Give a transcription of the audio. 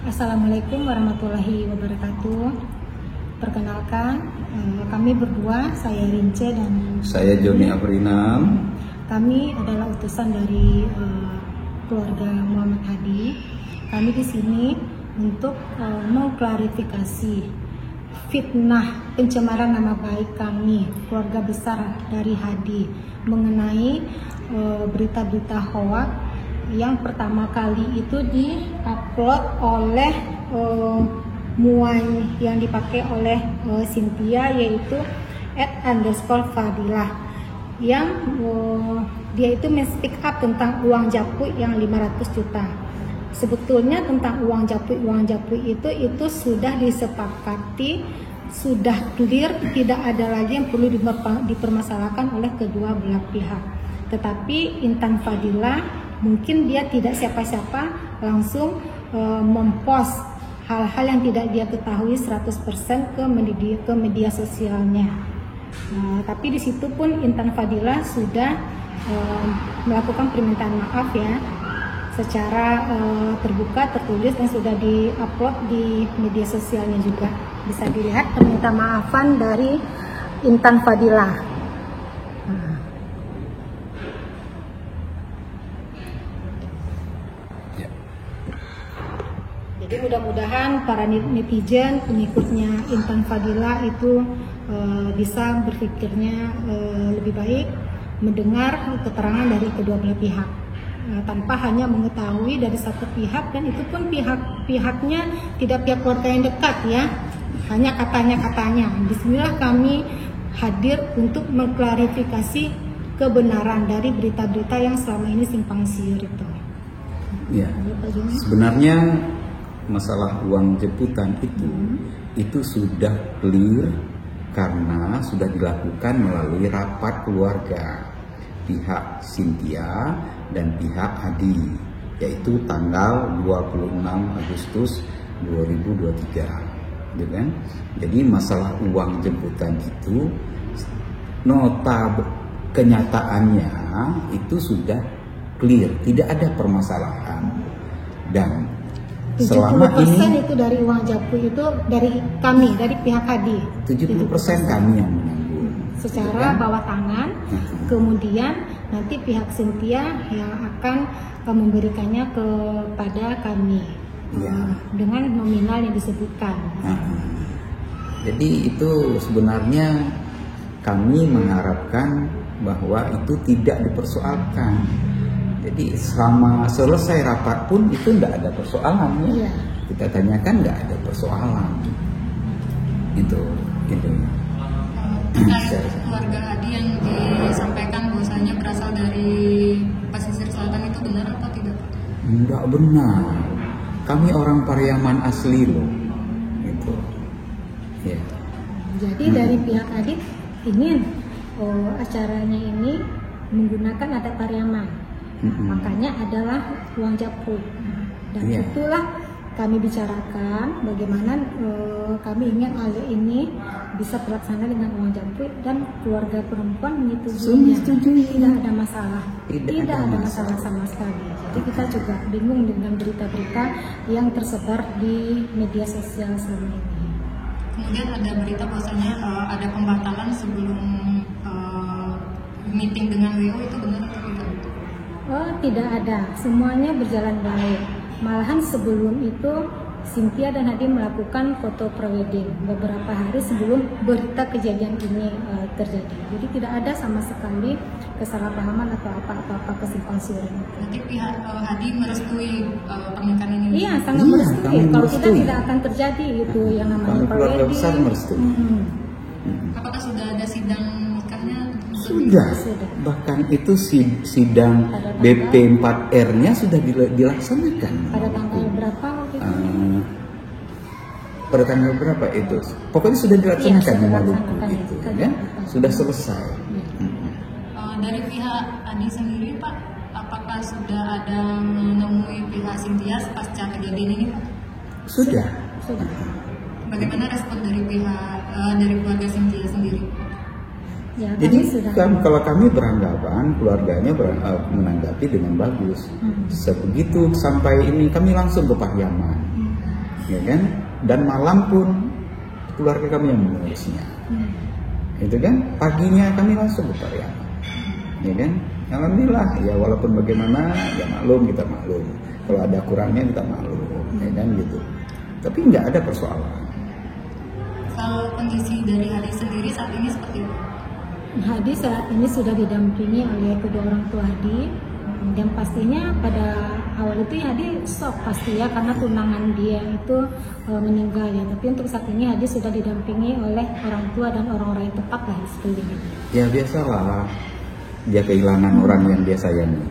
Assalamualaikum warahmatullahi wabarakatuh. Perkenalkan, kami berdua, saya Rince dan saya Joni Afrinam. Kami adalah utusan dari keluarga Muhammad Hadi. Kami di sini untuk mengklarifikasi fitnah pencemaran nama baik kami, keluarga besar dari Hadi, mengenai berita-berita hoaks yang pertama kali itu di-upload oleh Muay yang dipakai oleh Cynthia, yaitu @_Fadilah, yang dia itu men-speak up tentang uang japui yang 500 juta. Sebetulnya tentang uang japui itu sudah disepakati, sudah clear, tidak ada lagi yang perlu dipermasalahkan oleh kedua belah pihak. Tetapi Intan Fadilah mungkin dia tidak siapa-siapa langsung mempost hal-hal yang tidak dia ketahui 100% ke media sosialnya. Tapi di situ pun Intan Fadilah sudah melakukan permintaan maaf ya, secara terbuka, tertulis, dan sudah di-upload di media sosialnya juga. Bisa dilihat permintaan maafan dari Intan Fadilah. Jadi mudah-mudahan para netizen pengikutnya Intan Fadilah itu bisa berpikirnya lebih baik, mendengar keterangan dari kedua belah pihak, tanpa hanya mengetahui dari satu pihak, dan itu pun pihaknya tidak pihak keluarga yang dekat ya, hanya katanya. Bismillah kami hadir untuk mengklarifikasi kebenaran dari berita-berita yang selama ini simpang siur itu. Ya, sebenarnya masalah uang jemputan itu sudah clear karena sudah dilakukan melalui rapat keluarga pihak Cynthia dan pihak Hadi, yaitu tanggal 26 Agustus 2023, gitu kan? Jadi masalah uang jemputan itu nota kenyataannya itu sudah clear, tidak ada permasalahan. Dan selama ini itu dari uang japui itu dari kami, dari pihak Hadi. 70% kami yang menanggung secara bawah tangan. Kemudian nanti pihak Cynthia yang akan memberikannya kepada kami dengan nominal yang disebutkan. Jadi itu sebenarnya kami mengharapkan bahwa itu tidak dipersoalkan. Jadi selama selesai rapat pun itu tidak ada persoalan ya. Kita tanyakan nggak ada persoalan. Itu. Keluarga Hadi yang disampaikan bahwasanya berasal dari pesisir selatan itu benar atau tidak? Enggak benar. Kami orang Pariaman asli loh. Itu. Ya. Jadi dari pihak Hadi ingin acaranya ini menggunakan adat Pariaman. Makanya adalah uang japui, dan itulah kami bicarakan bagaimana kami ingin hal ini bisa terlaksana dengan uang japui, dan keluarga perempuan menyetujuinya. Tidak ada masalah, tidak ada masalah sama sekali. Jadi kita juga bingung dengan berita-berita yang tersebar di media sosial selama ini. Kemudian ada berita bahwasanya ada pembatalan sebelum meeting dengan WO, itu benar atau tidak? Oh, tidak ada, semuanya berjalan baik. Malahan sebelum itu Cynthia dan Hadi melakukan foto prewedding beberapa hari sebelum berita kejadian ini terjadi. Jadi tidak ada sama sekali kesalahpahaman atau apa-apa kesimpang siuran. Nanti pihak Hadi merestui pernikahan ini? Iya, sangat merestui. Kalau kita tidak akan terjadi itu yang namanya prewedding. Besar merestui. Apakah sudah ada sidang nikahnya? Sudah. Bahkan itu sidang BP 4R-nya sudah dilaksanakan. Pada tanggal berapa waktu itu? Pada tanggal berapa itu? Pokoknya sudah dilaksanakan di Maluku itu, ya. Sudah selesai. Dari pihak Hadi sendiri, Pak, apakah sudah ada menemui pihak Cynthia pasca kejadian ini, Pak? Sudah. Bagaimana respon dari pihak dari keluarga Cynthia sendiri? Ya, jadi kalau kami beranggapan keluarganya menanggapi dengan bagus. Sebegitu sampai ini kami langsung ke Pariaman. ya kan? Dan malam pun keluarga kami yang mengurusnya. Itu kan, paginya kami langsung ke Pariaman, ya kan? Alhamdulillah, ya walaupun bagaimana, ya maklum, kita maklum. Kalau ada kurangnya kita maklum, ya kan gitu. Tapi nggak ada persoalan. Kalau kondisi dari Hadi sendiri saat ini seperti apa? Hadi saat ini sudah didampingi oleh kedua orang tua Hadi, dan pastinya pada awal itu Hadi shock pasti ya, karena tunangan dia itu meninggal ya. Tapi untuk saat ini Hadi sudah didampingi oleh orang tua dan orang-orang yang tepat lah di sekelilingnya. Ya biasalah, dia kehilangan orang yang dia sayangi.